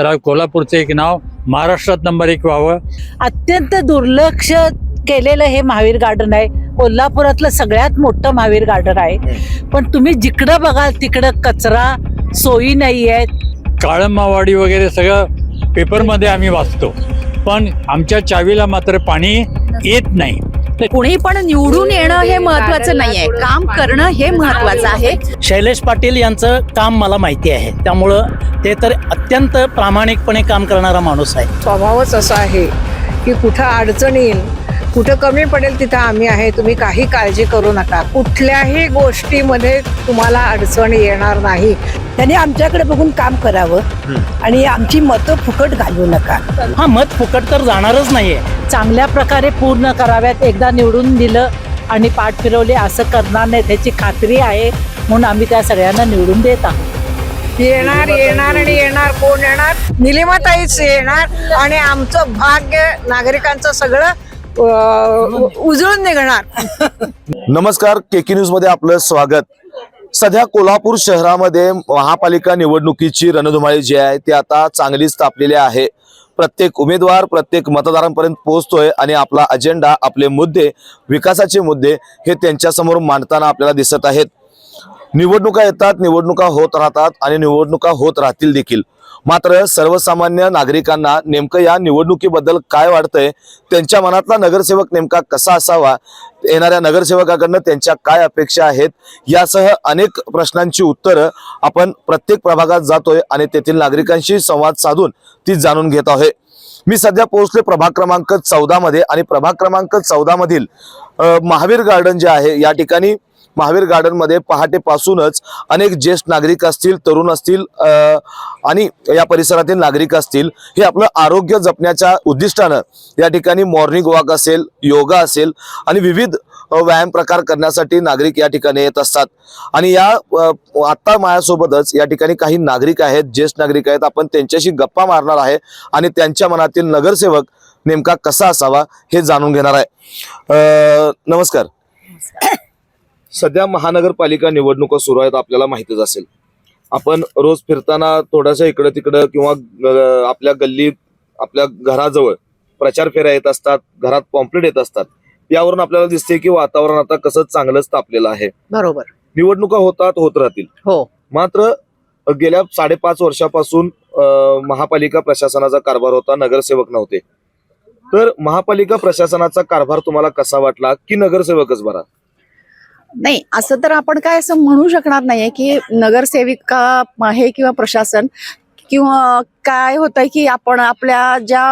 तर कोल्हापूरचं एक नाव महाराष्ट्रात नंबर 1 व्हावं. अत्यंत दुर्लक्ष केलेलं हे महावीर गार्डन आहे. कोल्हापुरातलं सगळ्यात मोठं महावीर गार्डन आहे. पण तुम्ही जिकडं बघाल तिकडं कचरा, सोयी नाही आहेत. काळंबावाडी वगैरे सगळं पेपरमध्ये आम्ही वाचतो, पण आमच्या चावीला मात्र पाणी येत नाही. कुणी पण निवडून येणं हे महत्वाचं नाहीये, काम करणं हे महत्वाचं आहे. शैलेश पाटील यांचं काम मला माहिती आहे, त्यामुळं ते तर अत्यंत प्रामाणिकपणे काम करणारा माणूस आहे. स्वभावच असा आहे की कुठं अडचण येईल, कुठं कमी पडेल तिथं आम्ही आहे, तुम्ही काही काळजी करू नका. कुठल्याही गोष्टीमध्ये तुम्हाला अडचण येणार नाही. त्यांनी आमच्याकडे बघून काम करावं आणि आमची मतं फुकट घालवू नका. हा, मत फुकट तर जाणारच नाहीये. चांगल्या प्रकारे पूर्ण कराव्यात. एकदा निवडून दिलं आणि पाठ फिरवले असं करणार नाही त्याची खात्री आहे, म्हणून आम्ही त्या सगळ्यांना निवडून देत आहोत. येणार येणार आणि येणार. कोण येणार? निलिमाताईच येणार आणि आमचं भाग्य नागरिकांचं सगळं उजळून निघणार. नमस्कार, केके न्यूज मध्ये आपलं स्वागत. सध्या कोल्हापूर शहरामध्ये महापालिका निवडणुकीची रणधुमाळी जी आहे ती आता चांगलीच तापलेली आहे. प्रत्येक उमेदवार प्रत्येक मतदारांपर्यंत पोहोचतोय आणि आपला अजेंडा, आपले मुद्दे, विकासाचे मुद्दे हे त्यांच्या समोर मांडताना आपल्याला दिसत आहेत. निवडणुका येतात, निवडणुका होत राहतात आणि निवडणुका होत राहतील देखील. मात्र सर्वसामान्य नागरिकांना नेमकं या निवडणुकीबद्दल काय वाटतंय, त्यांच्या मनातला नगरसेवक नेमका कसा असावा, येणाऱ्या नगरसेवकाकडनं त्यांच्या काय अपेक्षा आहेत, यासह अनेक प्रश्नांची उत्तरं आपण प्रत्येक प्रभागात जातोय आणि तेथील नागरिकांशी संवाद साधून ती जाणून घेत आहोत. मी सध्या पोहोचले प्रभाग क्रमांक 14 मध्ये आणि प्रभाग क्रमांक 14 मधील महावीर गार्डन जे आहे, या ठिकाणी महावीर गार्डन मध्ये पहाटेपासूनच अनेक ज्येष्ठ नागरिक असतील, तरुण असतील आणि या परिसरातील नागरिक असतील, हे आपलं आरोग्य जपण्याच्या उद्दिष्टानं या ठिकाणी मॉर्निंग वॉक असेल, योगा असेल आणि विविध व्यायाम प्रकार करण्यासाठी नागरिक या ठिकाणी येत असतात. आणि या आता माझ्यासोबतच या ठिकाणी काही नागरिक आहेत, ज्येष्ठ नागरिक आहेत. आपण त्यांच्याशी गप्पा मारणार आहे आणि त्यांच्या मनातील नगरसेवक नेमका कसा असावा हे जाणून घेणार आहे. नमस्कार. सध्या महानगरपालिका निवडणुका सुरू आहेत, आपल्याला माहितीच असेल. आपण रोज फिरताना थोडंसं इकडं तिकडं किंवा आपल्या गल्लीत, आपल्या घराजवळ प्रचार फेऱ्या येत असतात, घरात पॉम्पलेट येत असतात. यावरून आपल्याला दिसते की वातावरण आता कसं चांगलंच तापलेलं आहे. बरोबर. निवडणुका होतात, होत राहतील. हो. मात्र गेल्या 5.5 वर्षापासून महापालिका प्रशासनाचा कारभार होता, नगरसेवक नव्हते. तर महापालिका प्रशासनाचा कारभार तुम्हाला कसा वाटला, की नगरसेवकच बरा? नाही, असं तर आपण काय असं म्हणू शकणार नाहीये की नगरसेविका आहे किंवा प्रशासन, किंवा काय होतंय की आपण आपल्या ज्या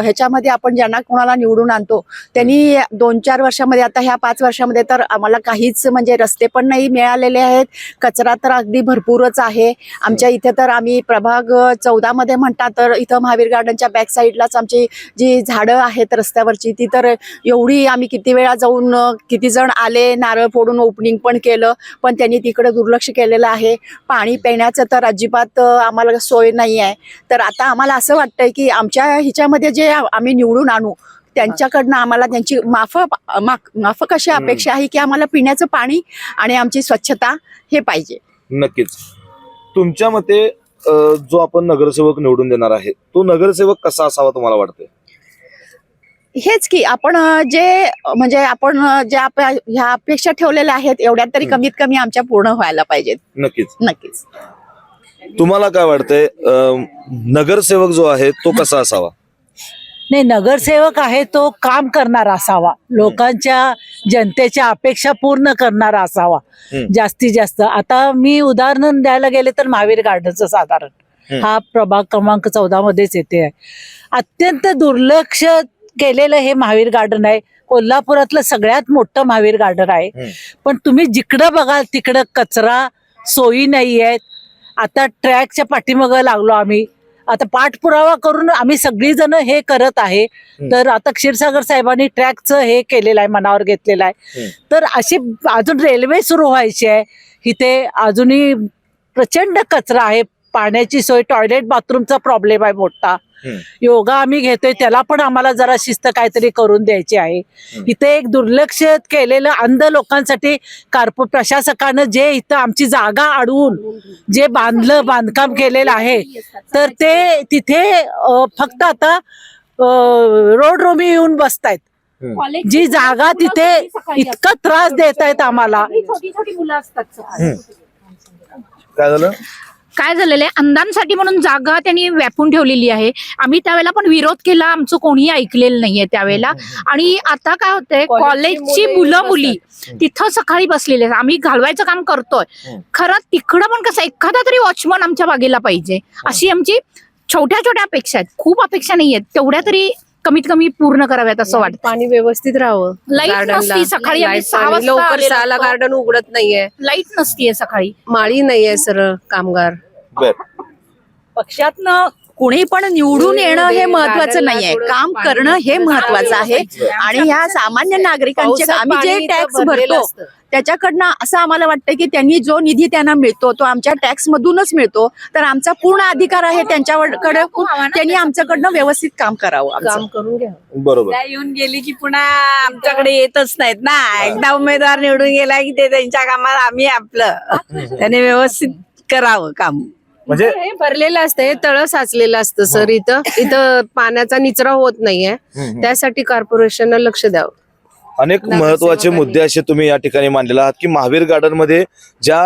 ह्याच्यामध्ये आपण ज्यांना कोणाला निवडून आणतो त्यांनी 2-4 वर्षामध्ये, आता ह्या 5 वर्षामध्ये तर आम्हाला काहीच म्हणजे रस्ते पण नाही मिळालेले आहेत. कचरा तर अगदी भरपूरच आहे आमच्या इथे. तर आम्ही प्रभाग 14 मध्ये म्हणता तर इथं महावीर गार्डनच्या बॅक साईडलाच आमची जी झाडं आहेत रस्त्यावरची, ती तर एवढी आम्ही किती वेळा जाऊन, किती जण आले, नारळ फोडून ओपनिंग पण केलं, पण त्यांनी तिकडे दुर्लक्ष केलेलं आहे. पाणी पिण्याचं तर अजिबात आम्हाला सोय नाही आहे. तर आता आम्हाला असं वाटतंय की आमच्या ह्याच्यामध्ये जे आम्ही निवडून आणू त्यांच्याकडनं आम्हाला त्यांची माफक अशी अपेक्षा आहे की आम्हाला पिण्याचं पाणी आणि आमची स्वच्छता हे पाहिजे. नक्कीच. तुमच्या मते जो आपण नगरसेवक निवडून देणार आहे तो नगरसेवक कसा असावा तुम्हाला वाटतंय? हेच की आपण जे म्हणजे आपण ज्या ह्या अपेक्षा ठेवलेल्या आहेत एवढ्या तरी कमीत कमी आमच्या पूर्ण व्हायला पाहिजेत. नक्कीच. नक्कीच. तुम्हाला काय वाटतंय, नगरसेवक जो आहे तो कसा असावा? नाही, नगरसेवक आहे तो काम करणारा असावा, लोकांच्या, जनतेच्या अपेक्षा पूर्ण करणारा असावा जास्तीत जास्त. आता मी उदाहरण द्यायला गेले तर महावीर गार्डनचं साधारण हा प्रभाग क्रमांक 14 मध्येच येते आहे. अत्यंत दुर्लक्ष केलेलं हे महावीर गार्डन आहे. कोल्हापुरातलं सगळ्यात मोठं महावीर गार्डन आहे. पण तुम्ही जिकडं बघाल तिकडं कचरा, सोयी नाही आहेत. आता ट्रॅकच्या पाठीमागं लागलो आम्ही. आता पाठपुरावा करून आम्ही सगळीजण हे करत आहे. तर आता क्षीरसागर साहेबांनी ट्रॅकचं हे केलेलं आहे, मनावर घेतलेलं आहे. तर अशी अजून रेल्वे सुरू व्हायची आहे. इथे अजूनही प्रचंड कचरा आहे. पाण्याची सोय, टॉयलेट बाथरूमचा प्रॉब्लेम आहे मोठा. योगा आम्ही घेतोय, त्याला पण आम्हाला जरा शिस्त काहीतरी करून द्यायची आहे. इथे एक दुर्लक्षित केलेलं अंध लोकांसाठी प्रशासकानं जे इथं आमची जागा अडवून जे बांधकाम केलेलं आहे, तर ते तिथे फक्त आता रोड रोमी येऊन बसतायत. जी जागा तिथे इतका त्रास देत आहेत आम्हाला. काय झालं? काय झालेलं आहे, अंधांसाठी म्हणून जागा त्यांनी व्यापून ठेवलेली आहे. आम्ही त्यावेळेला पण विरोध केला, आमचं कोणीही ऐकलेलं नाहीये त्यावेळेला. आणि आता काय होतंय, कॉलेजची मुलं मुली तिथं सकाळी बसलेले आहेत. आम्ही घालवायचं काम करतोय, खरं तिकडं पण कसं एखादा तरी वॉचमन आमच्या बागेला पाहिजे, अशी आमची छोट्या छोट्या अपेक्षा आहेत. खूप अपेक्षा नाहीयेत, तेवढ्या तरी कमीत कमी पूर्ण कराव्यात असं वाटतं. पाणी व्यवस्थित राहावं. लाईट नसती सकाळी, आम्ही 6 वाजता लवकर आलेलो 6ला असतो. गार्डन उघडत नाहीये, लाईट नसतीये सकाळी. माळी नाहीये सर कामगार. बर. पक्षातनं कुणी पण निवडून येणं हे महत्वाचं नाहीये, काम करणं हे महत्वाचं आहे. आणि ह्या सामान्य नागरिकांचे आम्ही जे टॅक्स भरतो त्याच्याकडनं असं आम्हाला वाटतं की त्यांनी जो निधी त्यांना मिळतो तो आमच्या टॅक्स मधूनच मिळतो, तर आमचा पूर्ण अधिकार आहे त्यांच्याकडे. त्यांनी आमच्याकडनं व्यवस्थित काम करावं, काम करून घ्या. बरोबर. येऊन गेली की पुन्हा आमच्याकडे येतच नाहीत ना. एकदा उमेदवार निवडून गेला की ते त्यांच्या कामात आम्ही आपलं त्याने व्यवस्थित करावं काम. म्हणजे हे भरलेलं असतं, हे तळ साचलेलं असतं सर. इथं पाण्याचा निचरा होत नाहीये, त्यासाठी कॉर्पोरेशननं लक्ष द्यावं. अनेक महत्वाचे मुद्दे असे तुम्ही या ठिकाणी मांडलेले आहात की महावीर गार्डन मध्ये ज्या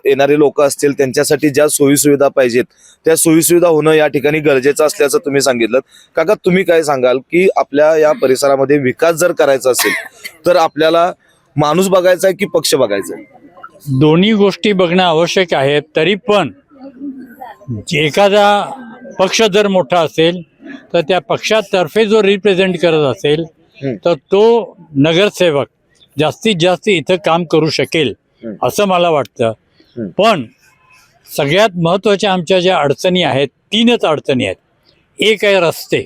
येणारे लोक असतील त्यांच्यासाठी ज्या सोयी सुविधा पाहिजेत त्या सोयी सुविधा होणं या ठिकाणी गरजेचं असल्याचं तुम्ही सांगितलं. काका, तुम्ही काय सांगाल की आपल्या या परिसरामध्ये विकास जर करायचा असेल तर आपल्याला माणूस बघायचा आहे की पक्ष बघायचा आहे? दोन्ही गोष्टी बघणं आवश्यक आहे. तरी पण एखादा पक्ष जर मोठा असेल तर त्या पक्षातर्फे जो रिप्रेझेंट करत असेल तर तो नगरसेवक जास्तीत जास्त इथं काम करू शकेल असं मला वाटतं. पण सगळ्यात महत्त्वाच्या आमच्या ज्या अडचणी आहेत, 3च अडचणी आहेत. एक आहे रस्ते.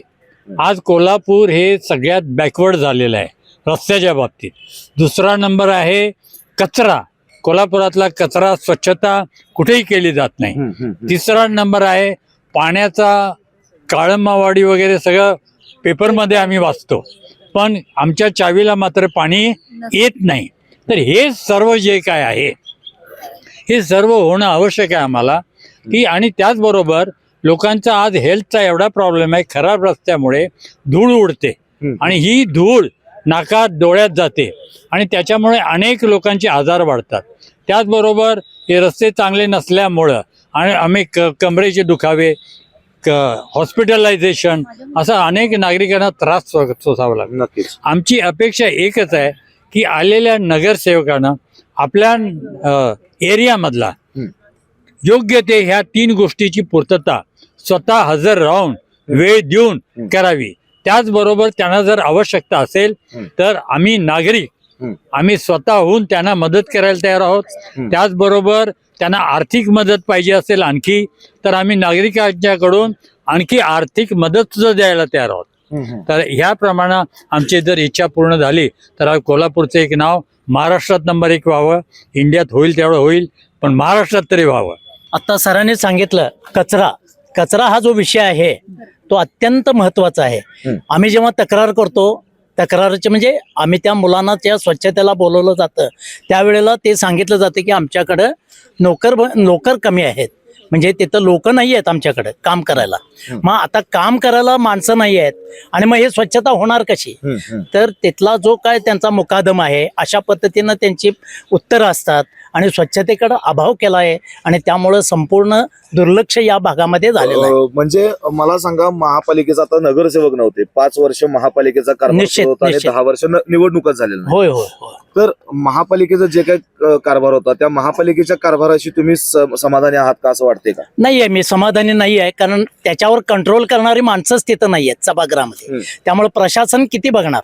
आज कोल्हापूर हे सगळ्यात बॅकवर्ड झालेलं आहे रस्त्याच्या बाबतीत. दुसरा नंबर आहे कचरा. कोल्हापुरातला कचरा स्वच्छता कुठेही केली जात नाही. तिसरा नंबर आहे पाण्याचा काळंबावाडी वगैरे सगळं पेपरमध्ये आम्ही वाचतो, पण आमच्या चावीला मात्र पाणी येत नाही. तर हे सर्व जे काय आहे हे सर्व होणं आवश्यक आहे आम्हाला की. आणि त्याचबरोबर लोकांचा आज हेल्थचा एवढा प्रॉब्लेम आहे, खराब रस्त्यामुळे धूळ उडते आणि ही धूळ नाकात डोळ्यात जाते आणि त्याच्यामुळे अनेक लोकांचे आजार वाढतात. त्याचबरोबर हे रस्ते चांगले नसल्यामुळं आणि आम्ही कमरेचे दुखावे, हॉस्पिटलायझेशन असं अनेक नागरिकांना त्रास सोसावा लागतो. नक्कीच. आमची अपेक्षा एकच आहे की आलेल्या नगरसेवकांना आपल्या एरियामधला योग्य ते ह्या 3 गोष्टीची पूर्तता स्वतः हजर राहून वेळ देऊन करावी. त्याचबरोबर त्यांना जर आवश्यकता असेल तर आम्ही नागरिक आम्ही स्वतःहून त्यांना मदत करायला तयार आहोत. त्याचबरोबर त्यांना आर्थिक मदत पाहिजे असेल आणखी तर आम्ही नागरिकांच्याकडून आणखी आर्थिक मदत सुद्धा द्यायला तयार आहोत. तर ह्याप्रमाणे आमची जर इच्छा पूर्ण झाली तर कोल्हापूरचं एक नाव महाराष्ट्रात नंबर 1 व्हावं. इंडियात होईल तेवढं होईल, पण महाराष्ट्रात तरी व्हावं. आता सरांनी सांगितलं कचरा हा जो विषय आहे तो अत्यंत महत्वाचा आहे. आम्ही जेव्हा तक्रार करतो, तक्रारचे म्हणजे आम्ही त्या मुलांना त्या स्वच्छतेला बोलवलं जातं, त्यावेळेला ते सांगितलं जातं की आमच्याकडं नोकर कमी आहेत, म्हणजे तिथं लोक नाही आहेत आमच्याकडे काम करायला. मग आता काम करायला माणसं नाही आहेत आणि मग हे स्वच्छता होणार कशी? तर तिथला जो काय त्यांचा मुकादम आहे अशा पद्धतीनं त्यांची उत्तरं असतात आणि स्वच्छतेकडे अभाव केला आहे आणि त्यामुळे संपूर्ण दुर्लक्ष या भागामध्ये झालेलं आहे. म्हणजे मला सांगा, महापालिकेचा आता नगरसेवक नव्हते, 5 वर्ष महापालिकेचा कारभार निश्चित, होता आणि निश्चित. 10 वर्ष निवडणुकच झालेल्या नाही. होय होय होय. तर महापालिकेचा जे काही कारभार होता त्या महापालिकेच्या कारभाराशी तुम्ही समाधानी आहात का असं वाटते का? नाही आहे, मी समाधानी नाही आहे, कारण त्याच्यावर कंट्रोल करणारी माणसंच तिथं नाही आहेत सभागृहामध्ये. त्यामुळे प्रशासन किती बघणार?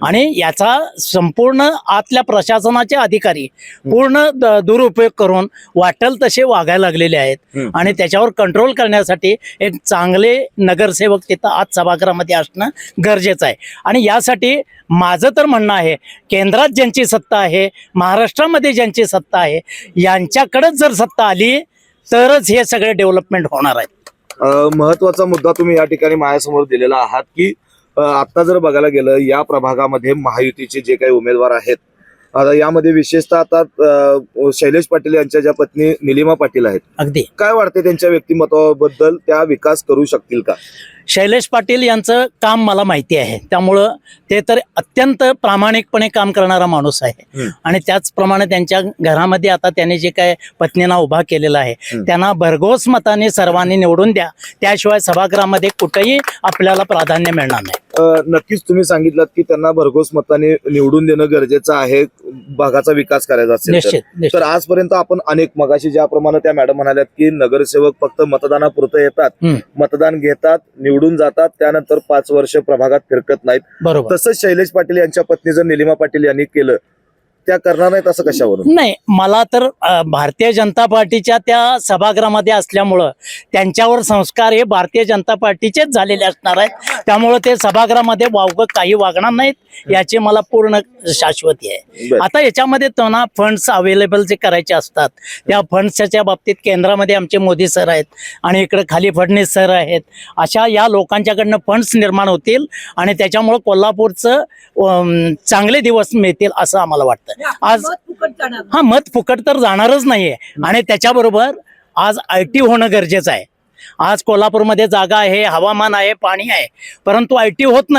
आणि याचा संपूर्ण आतल्या प्रशासनाचे अधिकारी पूर्ण दुरुपयोग करून वाटेल तसे वागायला लागलेले आहेत आणि त्याच्यावर कंट्रोल करण्यासाठी एक चांगले नगरसेवक तिथं आत सभागृहामध्ये असणं गरजेचं आहे. आणि यासाठी माझं तर म्हणणं आहे, केंद्रात ज्यांची सत्ता आहे, महाराष्ट्रामध्ये ज्यांची सत्ता आहे, यांच्याकडेच जर सत्ता आली तरच हे सगळे डेव्हलपमेंट होणार आहे. महत्वाचा मुद्दा तुम्ही या ठिकाणी माझ्यासमोर दिलेला आहात की आता जर बघायला गेलं या प्रभागामध्ये महायुतीचे जे काही उमेदवार आहेत, आता यामध्ये विशेषतः आता शैलेश पाटील यांच्या ज्या पत्नी निलिमा पाटील आहेत, अगदी काय वाटते त्यांच्या व्यक्तिमत्वाबद्दल, त्या विकास करू शकतील का? शैलेश पाटील यांचं काम मला माहिती आहे, त्यामुळं ते तर अत्यंत प्रामाणिकपणे काम करणारा माणूस आहे. आणि त्याचप्रमाणे त्यांच्या घरामध्ये आता त्याने जे काय पत्नींना उभा केलेला आहे त्यांना भरघोस मताने सर्वांनी निवडून द्या, त्याशिवाय सभागृहामध्ये कुठेही आपल्याला प्राधान्य मिळणार नाही. नक्कीच तुम्ही सांगितलं की त्यांना भरघोस मताने निवडून देणं गरजेचं आहे भागाचा विकास करायचा असेल तर. निश्चित. तर आजपर्यंत आपण अनेक मगाशी ज्याप्रमाणे त्या मॅडम म्हणाल्यात की नगरसेवक फक्त मतदानापुरतं येतात, मतदान घेतात, निवडून जातात, त्यानंतर 5 वर्ष प्रभागात फिरकत नाहीत. बरोबर. तसंच शैलेश पाटील यांच्या पत्नी जर निलिमा पाटील यांनी केलं, त्या करणार नाहीत असं कशावरून? नाही, मला तर भारतीय जनता पार्टीच्या त्या सभागृहामध्ये असल्यामुळं त्यांच्यावर संस्कार हे भारतीय जनता पार्टीचेच झालेले असणार आहेत, त्यामुळं ते सभागृहामध्ये वावगं काही वागणार नाहीत याची मला पूर्ण शाश्वती आहे. आता याच्यामध्ये त्यांना फंड्स अवेलेबल जे करायचे असतात त्या फंड्सच्या बाबतीत केंद्रामध्ये आमचे मोदी सर आहेत आणि इकडे खाली फडणवीस सर आहेत. अशा या लोकांच्याकडनं फंड्स निर्माण होतील आणि त्याच्यामुळं कोल्हापूरचं चांगले दिवस मिळतील असं आम्हाला वाटतं. आज मत फुकट तर जाणारच नाहीये आणि त्याच्याबरोबर आज IT होणं गरजेचं आहे. आज कोल्हापूरमध्ये जागा आहे, हवामान आहे, पाणी आहे, परंतु IT होत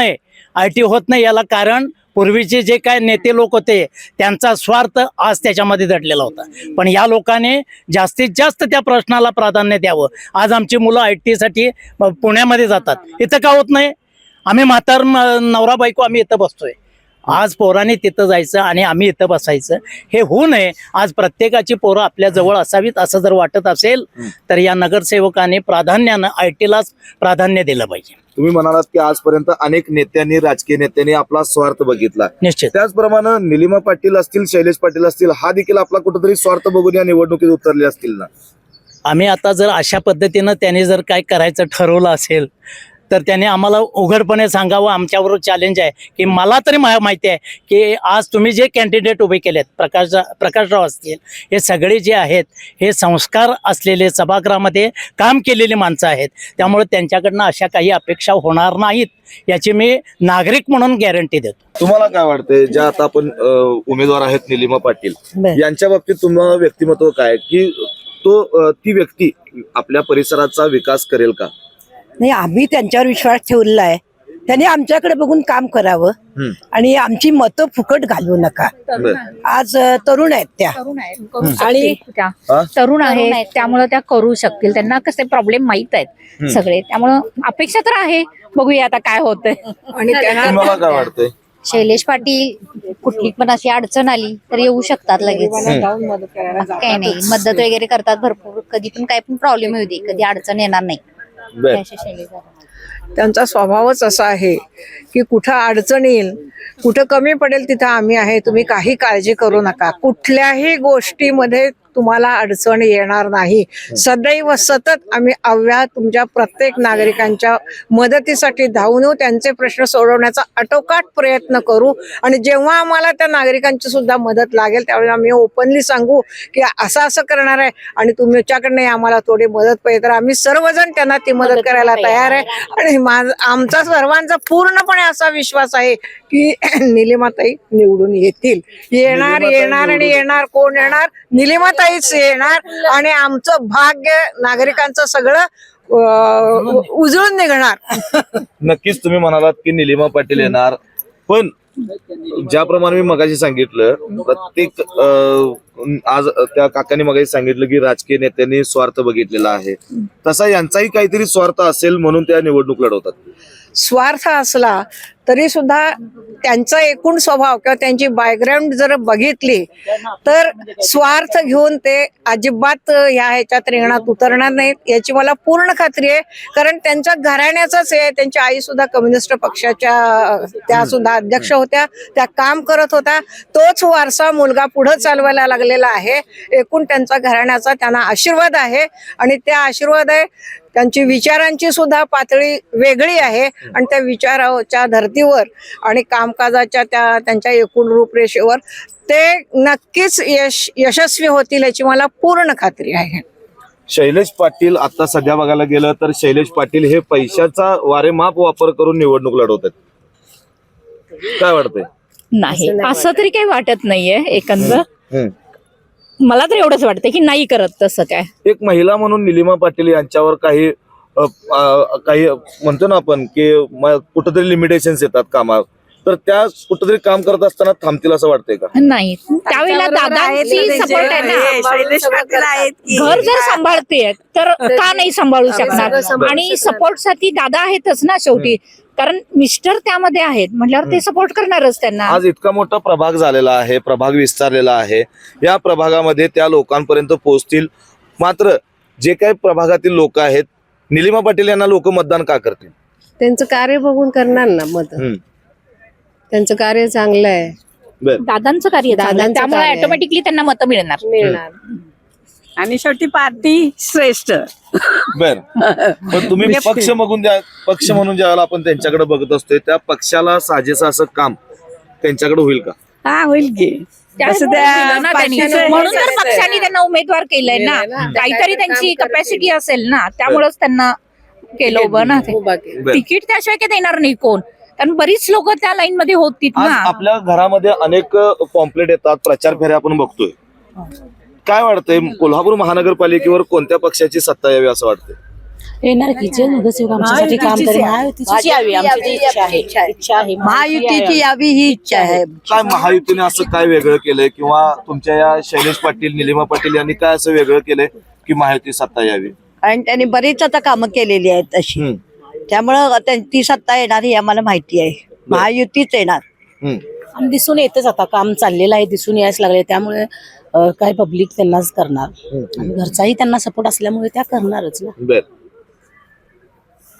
नाही. याला कारण पूर्वीचे जे काय नेते लोक होते त्यांचा स्वार्थ आज त्याच्यामध्ये दडलेला होता. पण या लोकांनी जास्तीत जास्त त्या प्रश्नाला प्राधान्य द्यावं. आज आमची मुलं IT साठी पुण्यामध्ये जातात, इथं का होत नाही? आम्ही म्हातार नवरा बायको आम्ही इथं बसतोय. आज पोरांनी तिथं जायचं आणि आम्ही इथं बसायचं हे होऊ नये. आज प्रत्येकाची पोरं आपल्या जवळ असावीत असं जर वाटत असेल तर या नगरसेवकांनी प्राधान्यानं IT लाच प्राधान्य दिलं पाहिजे. तुम्ही म्हणालात की आजपर्यंत अनेक नेत्यांनी, राजकीय नेत्यांनी आपला स्वार्थ बघितला. निश्चित. त्याचप्रमाणे निलिमा पाटील असतील, शैलेश पाटील असतील, हा देखील आपला कुठेतरी स्वार्थ बघून या निवडणुकीत उतरले असतील ना? आम्ही आता जर अशा पद्धतीनं त्याने जर काय करायचं ठरवलं असेल तर त्याने आम्हाला उघडपणे सांगावं. आमच्याबरोबर चॅलेंज आहे की मला तरी माहिती आहे की आज तुम्ही जे कॅन्डिडेट उभे केलेत, प्रकाशराव असतील, हे सगळे जे आहेत हे संस्कार असलेले सभागृहामध्ये काम केलेली माणसं आहेत, त्यामुळे त्यांच्याकडनं अशा काही अपेक्षा होणार नाहीत याची मी नागरिक म्हणून गॅरंटी देतो. तुम्हाला काय वाटतंय, ज्या आता आपण उमेदवार आहेत निलिमा पाटील यांच्या बाबतीत तुम्हाला व्यक्तिमत्व काय की ती व्यक्ती आपल्या परिसराचा विकास करेल का? नाही, आम्ही त्यांच्यावर विश्वास ठेवलेला आहे. त्यांनी आमच्याकडे बघून काम करावं आणि आमची मतं फुकट घालवू नका. आज तरुण आहेत त्या आणि तरुण आहेत त्यामुळे त्या करू शकतील. त्यांना कसे प्रॉब्लेम माहित आहेत सगळे, त्यामुळं अपेक्षा तर आहे. बघूया आता काय होतंय. आणि त्यांना तुम्हाला काय वाटतंय? शैलेश पाटील कुठली पण अशी अडचण आली तर येऊ शकतात लगेच. जाऊन मदत करायला जातात. काही नाही, मदत वगैरे करतात भरपूर. कधी पण काय पण प्रॉब्लेम येऊ दे, कधी अडचण येणार नाही. असे शैलेश दादा. त्यांचा स्वभावच असा आहे की कुठं अडचण येईल, कुठं कमी पडेल तिथं आम्ही आहे, तुम्ही काही काळजी करू नका. कुठल्याही गोष्टीमध्ये तुम्हाला अडचण येणार नाही. सदैव सतत आम्ही अव्याहत तुमच्या प्रत्येक नागरिकांच्या मदतीसाठी धावून येऊ, त्यांचे प्रश्न सोडवण्याचा आटोकाट प्रयत्न करू. आणि जेव्हा आम्हाला त्या नागरिकांची सुद्धा मदत लागेल त्यावेळेस आम्ही ओपनली सांगू की असं करणार आहे आणि तुमच्याकडनं आम्हाला थोडी मदत पाहिजे, तर आम्ही सर्वजण त्यांना ती मदत करायला तयार आहे. आणि आमचा सर्वांचा पूर्णपणे असा विश्वास आहे की निलिमाताई निवडून येतील. येणार. कोण येणार? निलिमाताईच येणार आणि आमचं भाग्य नागरिकांचं सगळं उजळून निघणार. नक्कीच तुम्ही म्हणालात की निलिमा पाटील येणार, पण ज्याप्रमाणे मी मगाशी सांगितलं, प्रत्येक आज त्या काकांनी मगाशी सांगितलं की राजकीय नेत्यांनी स्वार्थ बघितलेला आहे, तसा यांचाही काहीतरी स्वार्थ असेल म्हणून त्या निवडणूक लढवतात. स्वार्थ असला तरी सुद्धा त्यांचा एकूण स्वभाव किंवा त्यांची बॅकग्राऊंड जर बघितली तर स्वार्थ घेऊन ते अजिबात ह्याच्यात रिंगणात उतरणार नाहीत याची मला पूर्ण खात्री आहे. कारण त्यांच्या घराण्याचाच आहे. त्यांची आई सुद्धा कम्युनिस्ट पक्षाच्या त्या सुद्धा अध्यक्ष होत्या, त्या काम करत होत्या. तोच वारसा मुलगा पुढे चालवायला लागलेला आहे. एकूण त्यांचा घराण्याचा त्यांना आशीर्वाद आहे आणि त्या आशीर्वाद आहे. त्यांची विचारांची सुद्धा पातळी वेगळी आहे आणि त्या विचाराच्या धर्तीवर आणि कामकाजाच्या त्यांच्या एकूण रूपरेषेवर ते नक्कीच यशस्वी होतील याची मला पूर्ण खात्री आहे. शैलेश पाटील आता सध्या बघायला गेलं तर शैलेश पाटील हे पैशाचा वारेमाप वापर करून निवडणूक लढवतात. काय वाटतंय? नाही असं तरी काही वाटत नाहीये एकंदर. हम्म. मला तर एवढंच वाटतं की नाही करत तसं काय. एक महिला म्हणून निलिमा पाटील यांच्यावर काही काही म्हणतो ना आपण की कुठेतरी लिमिटेशन्स येतात कामात, तर त्या कुठेतरी काम करत असताना थांबतील असं वाटतंय का? नाही त्यावेळेला दादांची सपोर्ट आहे ना. घर जर सांभाळते तर का नाही सांभाळू शकणार. आणि सपोर्ट साठी दादा आहेतच ना शेवटी, कारण मिस्टर त्यामध्ये आहेत म्हटल्यावर ते सपोर्ट करणारच त्यांना. आज इतका मोठा प्रभाग झालेला आहे, प्रभाग विस्तारलेला आहे, या प्रभागामध्ये त्या लोकांपर्यंत पोहोचतील. मात्र जे काही प्रभागातील लोक आहेत, निलिमा पाटील यांना लोक मतदान का करतील? त्यांचं कार्य बघून करणार ना मत. त्यांचं कार्य चांगलं आहे, दादांचं कार्य चांगलं आहे, दादांचं त्यामुळे कार्य आहे. ऑटोमॅटिकली त्यांना मतं मिळणार. मिळणार. आणि शेवटी पार्टी श्रेष्ठ. बर, पण तुम्ही पक्ष म्हणून ज्यावेळेला आपण त्यांच्याकडे बघत असतोय, त्या पक्षाला साजेसं असं काम त्यांच्याकडे होईल का? हा होईल की. त्यामुळे दिलं ना त्यांनी. म्हणून तर पक्षाने त्यांना उमेदवार केलंय ना. काहीतरी त्यांची कॅपॅसिटी असेल ना, त्यामुळेच त्यांना केलं उभं ना. बरं. तिकीट त्याशिवाय काही देणार नाही कोण, कारण बरीच लोक त्या लाईन मध्ये होती आज ना. आपल्या घरामध्ये अनेक पॉम्पलेट येतात, प्रचार फेऱ्या आपण बघतोय. काय वाटतंय, कोल्हापूर महानगरपालिकेवर कोणत्या पक्षाची सत्ता यावी असं वाटतंय? येणार की जे नगरसेवक आमच्यासाठी काम करेल महायुतीची यावी, आमची इच्छा आहे. महायुतीची यावी ही इच्छा आहे. काय महायुतीने असं काय वेगळं केलंय, किंवा तुमच्या या शैलेश पाटील, निलिमा पाटील यांनी काय असं वेगळं केलंय की महायुती सत्ता यावी? आणि त्यांनी बरीच आता कामं केलेली आहेत तशी, त्यामुळं ती सत्ता येणार ही आम्हाला माहिती आहे. महायुतीच येणार. आणि दिसून येतच आता काम चाललेलं आहे, दिसून यायच लागले. त्यामुळे काय पब्लिक त्यांनाच करणार आणि घरचाही त्यांना सपोर्ट असल्यामुळे त्या करणारच ना. बर,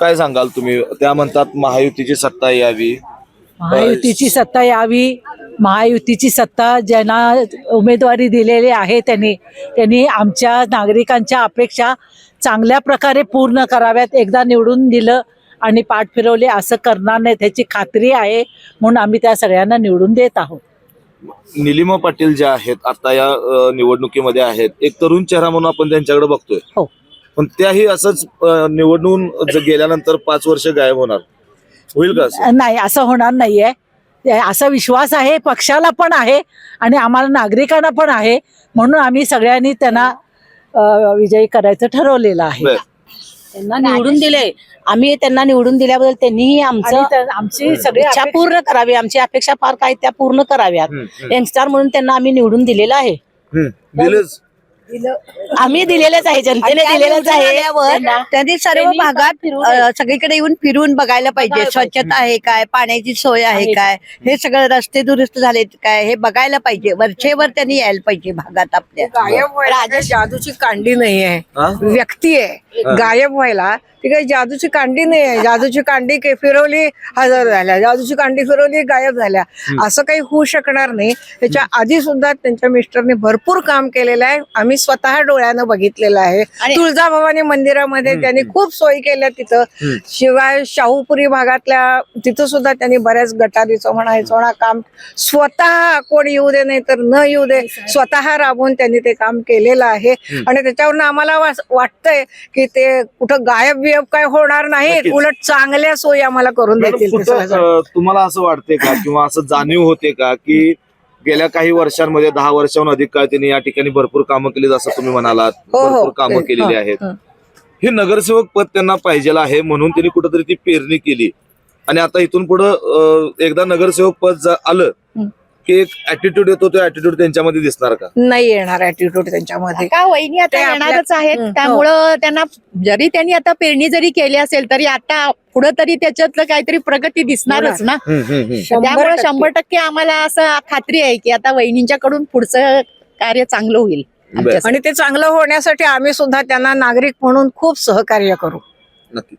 काय सांगाल तुम्ही? त्या म्हणतात महायुतीची सत्ता यावी. महायुतीची सत्ता यावी. महायुतीची सत्ता ज्यांना उमेदवारी दिलेली आहे त्यांनी आमच्या नागरिकांच्या अपेक्षा चांगल्या प्रकारे पूर्ण कराव्यात. एकदा निवडून दिलं आणि पाठ फिरवले असं करणार नाही त्याची खात्री आहे, म्हणून आम्ही त्या सगळ्यांना निवडून देत आहोत. निलिमा पाटील ज्या आहेत आता या निवडणुकीमध्ये आहेत, एक तरुण चेहरा म्हणून आपण त्यांच्याकडे बघतोय. हो. पण त्याही असंच निवडून गेल्यानंतर 5 वर्ष गायब होणार, होईल का असं? नाही, असं होणार नाहीये. असा विश्वास आहे पक्षाला पण आहे आणि आम्हाला नागरिकांना पण आहे, म्हणून आम्ही सगळ्यांनी त्यांना विजयी करायचं ठरवलेलं आहे. बर. त्यांना निवडून दिले, आम्ही त्यांना निवडून दिल्याबद्दल त्यांनी आमची सगळी इच्छा पूर्ण करावी, आमची अपेक्षा फार काय त्या पूर्ण कराव्यात. यंगस्टर म्हणून त्यांना आम्ही निवडून दिलेलं आहे. दिलेच. आम्ही दिलेलेच आहे, जनतेने दिलेलंच आहे. त्यांनी सर्व भागात सगळीकडे येऊन फिरून बघायला पाहिजे. स्वच्छता आहे काय, पाण्याची सोय आहे काय, हे सगळं रस्ते दुरुस्त झालेत काय, हे बघायला पाहिजे. वरचेवर त्यांनी यायला पाहिजे भागात आपल्या. गायब व्हायला जादूची कांडी नाही आहे, व्यक्ती आहे. गायब व्हायला ती काही जादूची कांडी नाही आहे. जादूची कांडी फिरवली हजर झाल्या, जादूची कांडी फिरवली गायब झाल्या, असं काही होऊ शकणार नाही. त्याच्या आधी सुद्धा त्यांच्या मिस्टरने भरपूर काम केलेलं आहे, आम्ही स्वतः डोळ्यानं बघितलेलं आहे. तुळजाभवानी मंदिरामध्ये त्यांनी खूप सोयी केल्या तिथं. शिवाय शाहूपुरी भागातल्या तिथं सुद्धा त्यांनी बऱ्याच गटारीचं म्हणा काम स्वतः, कोण येऊ दे नाही तर न येऊ दे, स्वतः राबवून त्यांनी ते काम केलेलं आहे. आणि त्याच्यावरनं आम्हाला वाटतंय की ते कुठं गायब काय होणार नाही, उलट चांगल्या सोयी आम्हाला करून देतील. तुम्हाला असं वाटते का, किंवा असं जाणीव होते का की गेल्या काही वर्षांमध्ये 10 वर्षांहून अधिक काळ त्यांनी या ठिकाणी भरपूर कामं केली, जसं तुम्ही म्हणालात, भरपूर कामं केलेली आहेत. हे नगरसेवक पद त्यांना पाहिजे आहे म्हणून त्यांनी कुठेतरी ती पेरणी केली, आणि आता इथून पुढं एकदा नगरसेवक पद आलं की एक ऍटिट्यूड येतो, तो ऍटिट्यूड त्यांच्यामध्ये दिसणार का? नाही येणार ऍटिट्यूड त्यांच्यामध्ये. का वहिनी आता येणारच आहेत, त्यामुळं त्यांना जरी त्यांनी आता पेरणी जरी केली असेल तरी आता पुढे तरी त्याच्यातलं काहीतरी प्रगती दिसणारच ना. त्यामुळे 100% आम्हाला असं खात्री आहे की आता वहिनींच्याकडून पुढचं कार्य चांगलं होईल. आणि ते चांगलं होण्यासाठी आम्ही सुद्धा त्यांना नागरिक म्हणून खूप सहकार्य करू. नक्की.